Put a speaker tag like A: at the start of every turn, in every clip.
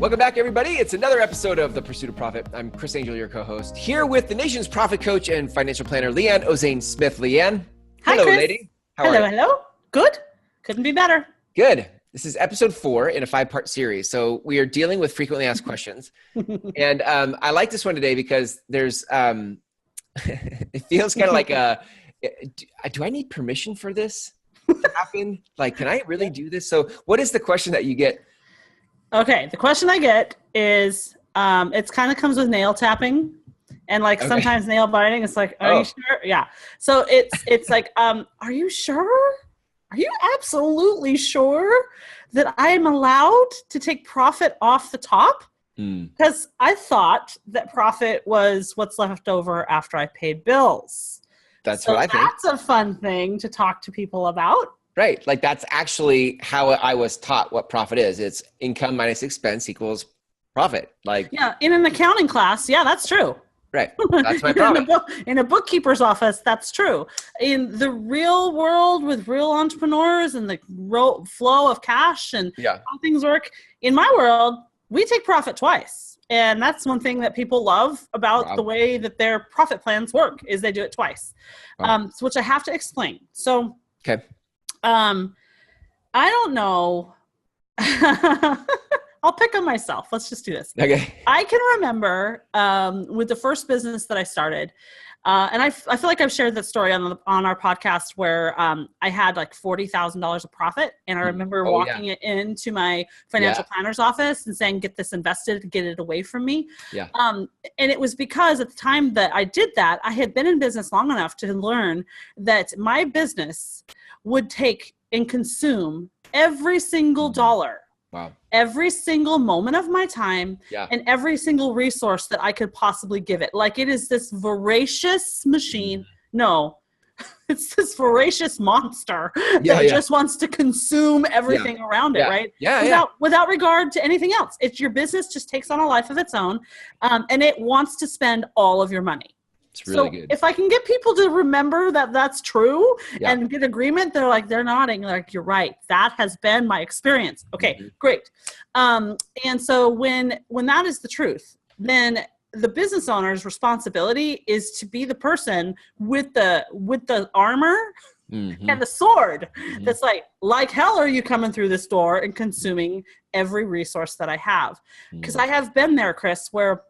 A: Welcome back, everybody. It's another episode of The Pursuit of Profit. I'm Chris Angel, your co-host, here with the nation's profit coach and financial planner, Leanne Ozaine-Smith. Leanne.
B: Hi,
A: hello,
B: Chris.
A: lady. How are you?
B: Hello. Good. Couldn't be better.
A: Good. This is episode 4 in a 5-part series. So we are dealing with frequently asked questions. And I like this one today because there's, it feels kind of like do I need permission for this to happen? Like, can I really do this? So what is the question that you get?
B: Okay. The question I get is, it's kind of comes with nail tapping and like sometimes nail biting. It's like, are you sure? Yeah. So it's like, are you sure? Are you absolutely sure that I am allowed to take profit off the top? Because I thought that profit was what's left over after I paid bills.
A: That's what I think.
B: That's a fun thing to talk to people about.
A: Right. Like that's actually how I was taught what profit is. It's income minus expense equals profit. Like,
B: yeah, in an accounting class. Yeah, that's true.
A: Right. That's my profit.
B: In a bookkeeper's office, that's true. In the real world with real entrepreneurs and the flow of cash and how things work, in my world, we take profit twice. And that's one thing that people love about the way that their profit plans work is they do it twice, which I have to explain. So, I don't know. I'll pick on myself. Let's just do this.
A: Okay.
B: I can remember with the first business that I started, and I feel like I've shared that story on our podcast where I had like $40,000 of profit, and I remember walking it into my financial planner's office and saying, "Get this invested, get it away from me." Yeah. And it was because at the time that I did that, I had been in business long enough to learn that my business would take and consume every single dollar.
A: Wow.
B: Every single moment of my time and every single resource that I could possibly give it. Like it is this voracious machine. No, it's this voracious monster that just wants to consume everything around it, right? Without regard to anything else. It's your business just takes on a life of its own and it wants to spend all of your money.
A: It's really good.
B: If I can get people to remember that that's true and get agreement, they're nodding. They're like, you're right. That has been my experience. Okay, great. And so when that is the truth, then the business owner's responsibility is to be the person with the armor and the sword that's like hell are you coming through this door and consuming every resource that I have. Because I have been there, Chris, where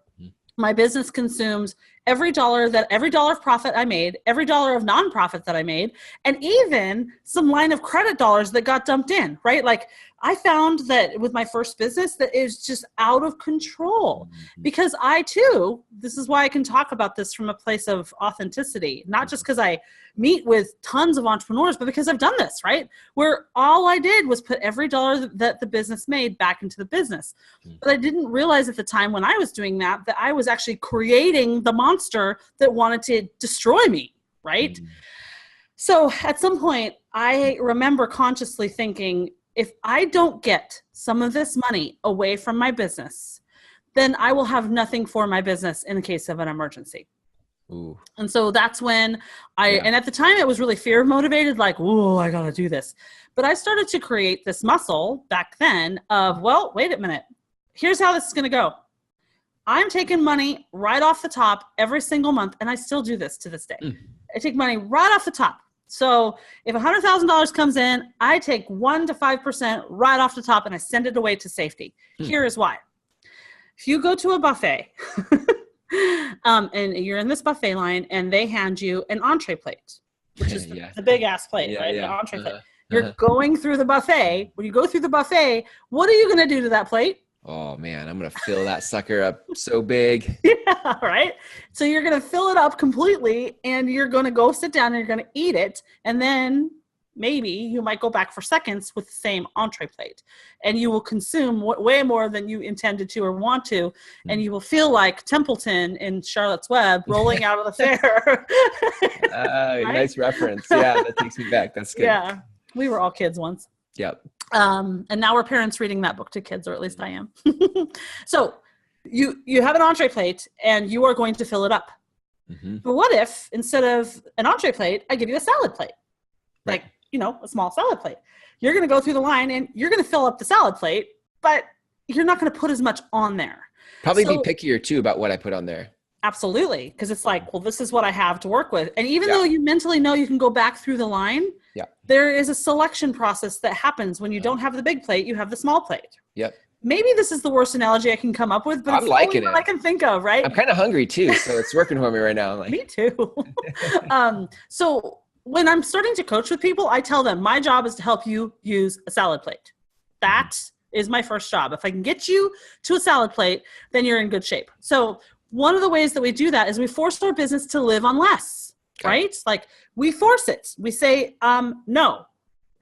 B: my business consumes every dollar of profit I made, every dollar of nonprofit that I made, and even some line of credit dollars that got dumped in, right? Like I found that with my first business that it was just out of control because I too, this is why I can talk about this from a place of authenticity, not just because I meet with tons of entrepreneurs, but because I've done this, right? Where all I did was put every dollar that the business made back into the business. But I didn't realize at the time when I was doing that I was actually creating the monster that wanted to destroy me, right? So at some point, I remember consciously thinking, if I don't get some of this money away from my business, then I will have nothing for my business in the case of an emergency. Ooh. And so that's when and at the time it was really fear motivated, like, whoa, I got to do this. But I started to create this muscle back then of, well, wait a minute. Here's how this is going to go. I'm taking money right off the top every single month. And I still do this to this day. I take money right off the top. So if $100,000 comes in, I take 1 to 5% right off the top and I send it away to safety. Here is why. If you go to a buffet and you're in this buffet line and they hand you an entree plate, which is the big ass plate, right? The entree plate. You're going through the buffet. When you go through the buffet, what are you going to do to that plate?
A: Oh man, I'm going to fill that sucker up so big.
B: Yeah, right? So you're going to fill it up completely and you're going to go sit down and you're going to eat it. And then maybe you might go back for seconds with the same entree plate and you will consume way more than you intended to or want to. And you will feel like Templeton in Charlotte's Web rolling out of the fair.
A: Right? Nice reference. Yeah, that takes me back. That's good.
B: Yeah, we were all kids once.
A: Yep.
B: And now we're parents reading that book to kids, or at least I am. So you have an entree plate and you are going to fill it up. But what if instead of an entree plate, I give you a salad plate? Like, a small salad plate. You're going to go through the line and you're going to fill up the salad plate, but you're not going to put as much on there.
A: Probably be pickier too about what I put on there.
B: Absolutely. Because it's like, well, this is what I have to work with. And even though you mentally know you can go back through the line, there is a selection process that happens when you don't have the big plate, you have the small plate.
A: Yep.
B: Maybe this is the worst analogy I can come up with, but
A: I'm
B: it's
A: liking
B: what I can think of, right?
A: I'm kind of hungry too, so it's working for me right now.
B: Me too. So when I'm starting to coach with people, I tell them my job is to help you use a salad plate. That is my first job. If I can get you to a salad plate, then you're in good shape. So one of the ways that we do that is we force our business to live on less, right? Like we force it. We say, no,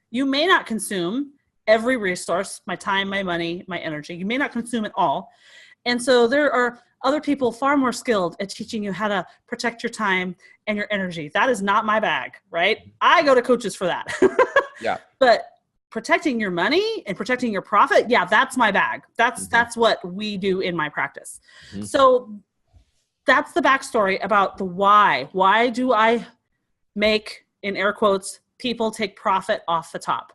B: you may not consume every resource, my time, my money, my energy. You may not consume it all. And so there are other people far more skilled at teaching you how to protect your time and your energy. That is not my bag, right? I go to coaches for that. But protecting your money and protecting your profit, that's my bag. That's what we do in my practice. So that's the backstory about the why. Why do I make, in air quotes, people take profit off the top?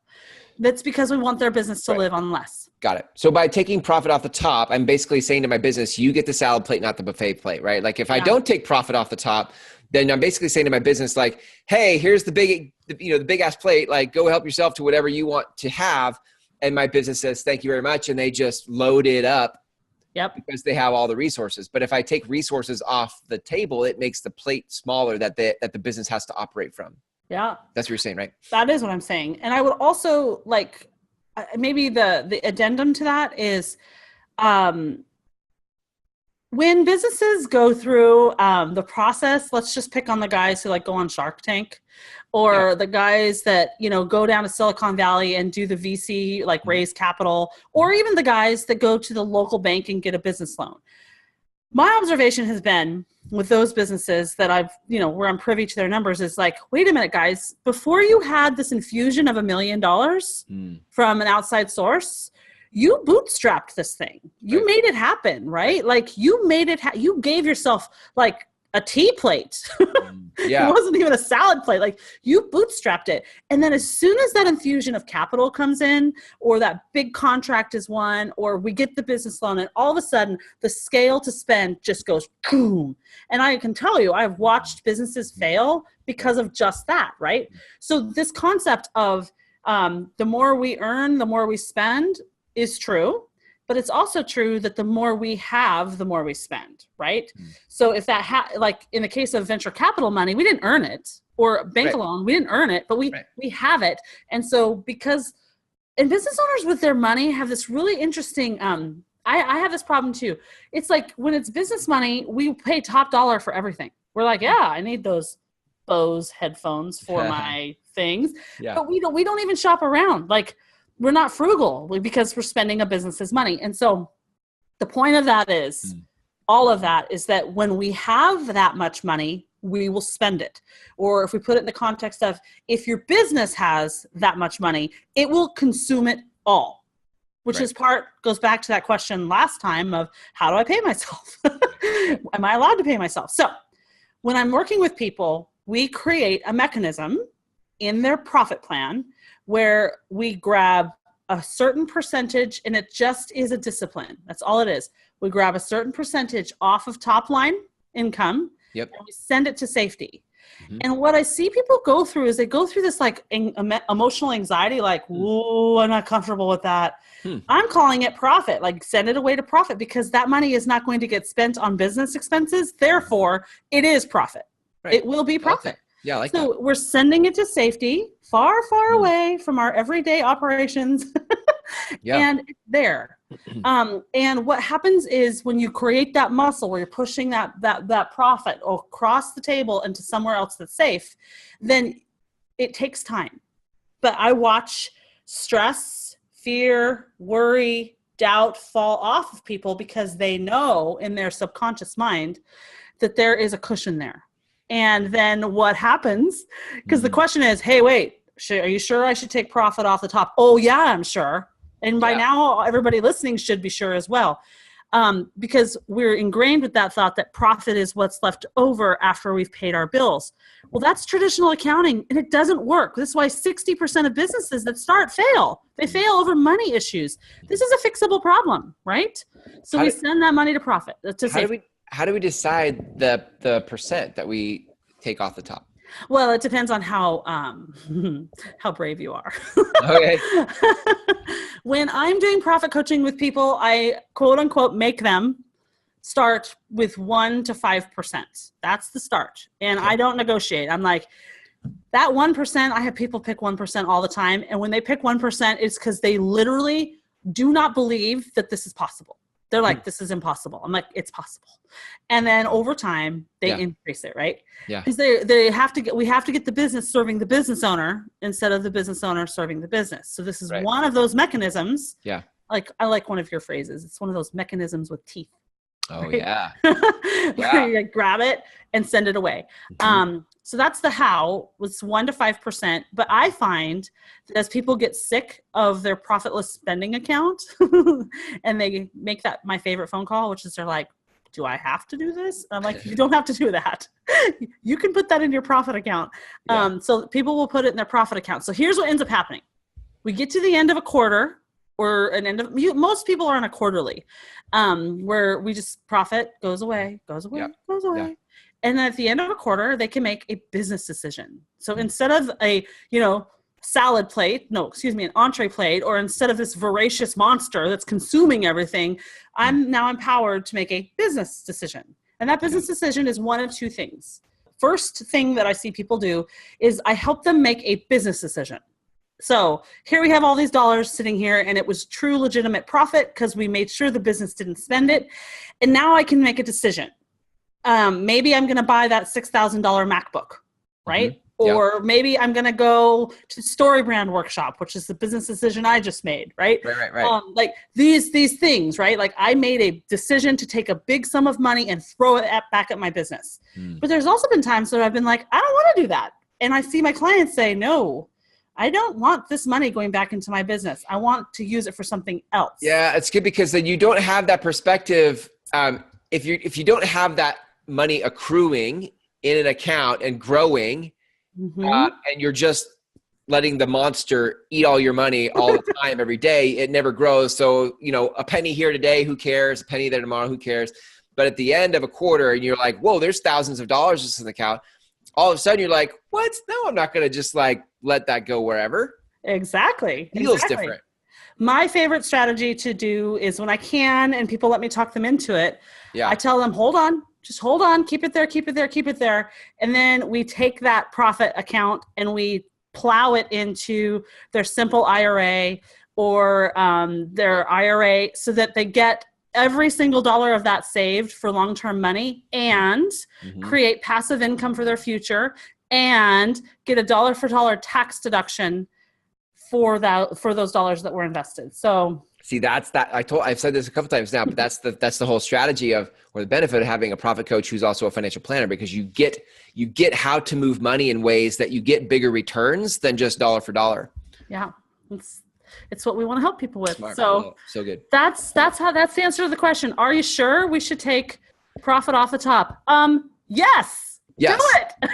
B: That's because we want their business to live on less.
A: Got it. So by taking profit off the top, I'm basically saying to my business, you get the salad plate, not the buffet plate, right? Like if I don't take profit off the top, then I'm basically saying to my business, like, hey, here's the big ass plate, like go help yourself to whatever you want to have. And my business says, thank you very much. And they just load it up because they have all the resources. But if I take resources off the table, it makes the plate smaller that the business has to operate from.
B: Yeah.
A: That's what you're saying, right?
B: That is what I'm saying. And I would also like, maybe the addendum to that is, when businesses go through the process, let's just pick on the guys who like go on Shark Tank or the guys that, go down to Silicon Valley and do the VC, like raise capital, or even the guys that go to the local bank and get a business loan. My observation has been with those businesses that I've, where I'm privy to their numbers is like, wait a minute, guys, before you had this infusion of $1 million from an outside source, you bootstrapped this thing. You made it happen, right? Like you made it, you gave yourself like a tea plate. It wasn't even a salad plate. Like you bootstrapped it. And then as soon as that infusion of capital comes in, or that big contract is won, or we get the business loan, and all of a sudden the scale to spend just goes boom. And I can tell you, I've watched businesses fail because of just that, right? So this concept of the more we earn, the more we spend is true. But it's also true that the more we have, the more we spend, right? So if that, like in the case of venture capital money, we didn't earn it, or bank loan, we didn't earn it, but we have it. And so and business owners with their money have this really interesting, I have this problem too. It's like when it's business money, we pay top dollar for everything. We're like, I need those Bose headphones for my things, but we don't even shop around. Like, we're not frugal because we're spending a business's money. And so the point of that is, all of that is that when we have that much money, we will spend it. Or if we put it in the context of, if your business has that much money, it will consume it all, which is goes back to that question last time of, how do I pay myself? Am I allowed to pay myself? So when I'm working with people, we create a mechanism in their profit plan where we grab a certain percentage, and it just is a discipline. That's all it is. We grab a certain percentage off of top line income, and we send it to safety. And what I see people go through is they go through this like emotional anxiety, like, whoa, I'm not comfortable with that. I'm calling it profit, like send it away to profit, because that money is not going to get spent on business expenses. Therefore, it is profit. It will be profit.
A: Yeah, I like
B: so
A: that.
B: We're sending it to safety, far, far away from our everyday operations. And it's there. And what happens is when you create that muscle where you're pushing that profit across the table into somewhere else that's safe, then it takes time. But I watch stress, fear, worry, doubt fall off of people because they know in their subconscious mind that there is a cushion there. And then what happens, because the question is, hey, wait, are you sure I should take profit off the top? Oh, yeah, I'm sure. And by now, everybody listening should be sure as well. because we're ingrained with that thought that profit is what's left over after we've paid our bills. Well, that's traditional accounting, and it doesn't work. This is why 60% of businesses that start fail. They fail over money issues. This is a fixable problem, right? So we send that money to profit.
A: How do we decide the percent that we take off the top?
B: Well, it depends on how brave you are.
A: Okay.
B: When I'm doing profit coaching with people, I quote unquote make them start with 1 to 5%. That's the start. And I don't negotiate. I'm like, that 1%, I have people pick 1% all the time. And when they pick 1%, it's because they literally do not believe that this is possible. They're like, this is impossible. I'm like, it's possible. And then over time, they increase it, right?
A: Yeah.
B: Because we have to get the business serving the business owner instead of the business owner serving the business. So this is one of those mechanisms.
A: Yeah.
B: Like, I like one of your phrases. It's one of those mechanisms with teeth.
A: Oh,
B: right?
A: yeah.
B: Where you like grab it and send it away. Mm-hmm. So that's the how, was 1 to 5%. But I find that as people get sick of their profitless spending account and they make that my favorite phone call, which is they're like, do I have to do this? I'm like, you don't have to do that. You can put that in your profit account. Yeah. So people will put it in their profit account. So here's what ends up happening. We get to the end of a quarter or an end of, most people are on a quarterly, where we just profit goes away. Yeah. And then at the end of a quarter, they can make a business decision. So instead of an entree plate, or instead of this voracious monster that's consuming everything, I'm now empowered to make a business decision. And that business decision is one of two things. First thing that I see people do is I help them make a business decision. So here we have all these dollars sitting here, and it was true legitimate profit because we made sure the business didn't spend it. And now I can make a decision. Maybe I'm going to buy that $6,000 MacBook, right? Mm-hmm. Or maybe I'm going to go to Story Brand Workshop, which is the business decision I just made, right?
A: Right.
B: Like these things, right? Like I made a decision to take a big sum of money and throw it back at my business. But there's also been times that I've been like, I don't want to do that. And I see my clients say, no, I don't want this money going back into my business. I want to use it for something else. Yeah,
A: it's good because then you don't have that perspective. If you don't have that money accruing in an account and growing, and you're just letting the monster eat all your money all the time, every day, it never grows. So, a penny here today, who cares? A penny there tomorrow, who cares? But at the end of a quarter, and you're like, whoa, there's thousands of dollars just in the account. All of a sudden you're like, what? No, I'm not going to just let that go wherever.
B: Exactly.
A: Feels different.
B: My favorite strategy to do is when I can, and people let me talk them into it. Yeah. I tell them, hold on. Just hold on, keep it there. And then we take that profit account and we plow it into their simple IRA or their IRA so that they get every single dollar of that saved for long-term money and create passive income for their future and get a dollar for dollar tax deduction for those dollars that were invested. So
A: see, I've said this a couple times now, but that's the whole strategy or the benefit of having a profit coach who's also a financial planner, because you get how to move money in ways that you get bigger returns than just dollar for dollar.
B: Yeah. It's what we want to help people with.
A: Smart.
B: So
A: good.
B: That's the answer to the question. Are you sure we should take profit off the top? Yes. Do it.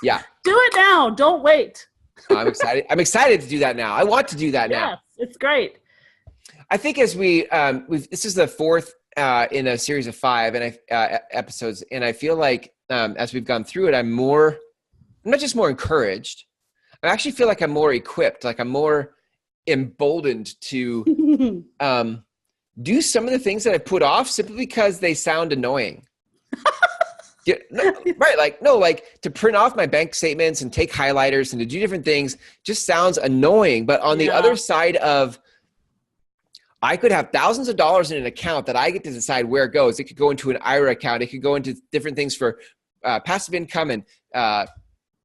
A: Yeah.
B: Do it now. Don't wait.
A: I'm excited. I'm excited to do that now. I want to do that now.
B: Yes, it's great.
A: I think as this is the fourth in a series of 5 episodes, and I feel like as we've gone through it, I'm not just more encouraged. I actually feel like I'm more equipped, like I'm more emboldened to do some of the things that I put off simply because they sound annoying. Like to print off my bank statements and take highlighters and to do different things just sounds annoying. But on the other side of, I could have thousands of dollars in an account that I get to decide where it goes. It could go into an IRA account. It could go into different things for passive income and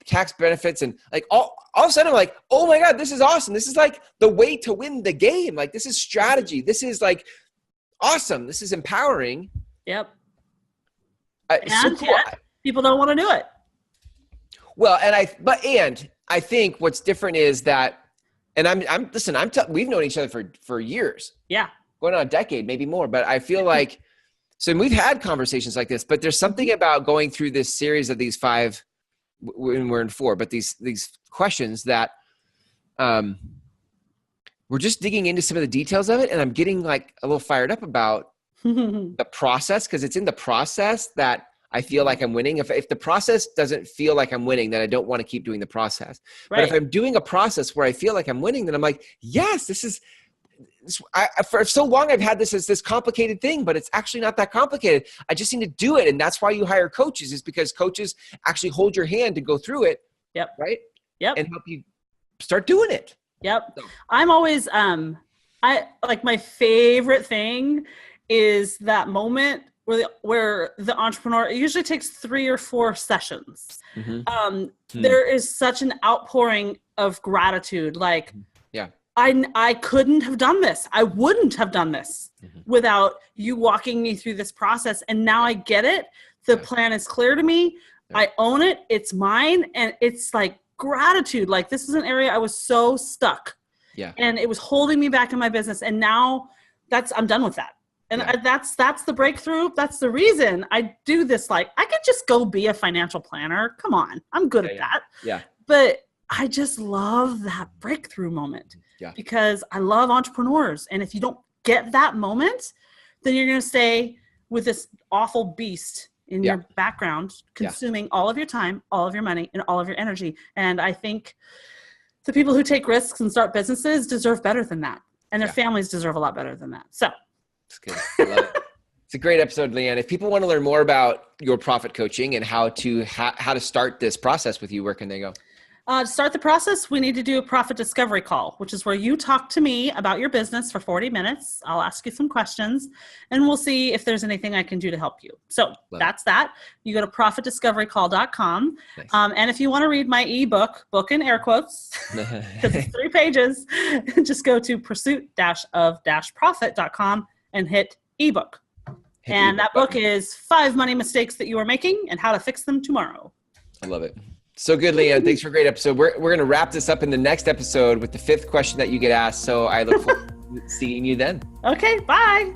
A: tax benefits. And like all of a sudden I'm like, oh my God, this is awesome. This is like the way to win the game. Like this is strategy. This is like awesome. This is empowering.
B: Yep.
A: So cool.
B: People don't want to do it.
A: Well, and I think what's different is that, and we've known each other for years.
B: Yeah.
A: Going on a decade, maybe more. But I feel like So we've had conversations like this, but there's something about going through this series of these 5, when we're in 4, but these questions that we're just digging into some of the details of it. And I'm getting like a little fired up about the process, because it's in the process that I feel like I'm winning. If the process doesn't feel like I'm winning, then I don't want to keep doing the process. Right. But if I'm doing a process where I feel like I'm winning, then I'm like, yes, for so long I've had this as this complicated thing, but it's actually not that complicated. I just need to do it. And that's why you hire coaches, is because coaches actually hold your hand to go through it.
B: Yep.
A: Right.
B: Yep.
A: And help you start doing it.
B: Yep. So. I'm always, I like, my favorite thing is that moment where the entrepreneur, it usually takes 3 or 4 sessions. There is such an outpouring of gratitude. Like, I couldn't have done this. I wouldn't have done this without you walking me through this process. And now I get it. The plan is clear to me. I own it. It's mine. And it's like gratitude. Like, this is an area I was so stuck. And it was holding me back in my business. And now I'm done with that. And that's the breakthrough. That's the reason I do this. Like, I could just go be a financial planner. Come on. I'm good at that. But I just love that breakthrough moment because I love entrepreneurs. And if you don't get that moment, then you're going to stay with this awful beast in your background, consuming all of your time, all of your money, and all of your energy. And I think the people who take risks and start businesses deserve better than that. And their families deserve a lot better than that. So.
A: It's good. I love it. It's a great episode, Leanne. If people want to learn more about your profit coaching and how to start this process with you, where can they go?
B: To start the process, we need to do a profit discovery call, which is where you talk to me about your business for 40 minutes. I'll ask you some questions and we'll see if there's anything I can do to help you. So that's that. You go to profitdiscoverycall.com. Nice. And if you want to read my ebook, book in air quotes, because it's 3 pages, just go to pursuit-of-profit.com and hit ebook. And that book is 5 money mistakes that you are making and how to fix them tomorrow.
A: I love it. So good, Leanne. Thanks for a great episode. We're going to wrap this up in the next episode with the 5th question that you get asked. So I look forward to seeing you then.
B: Okay, bye.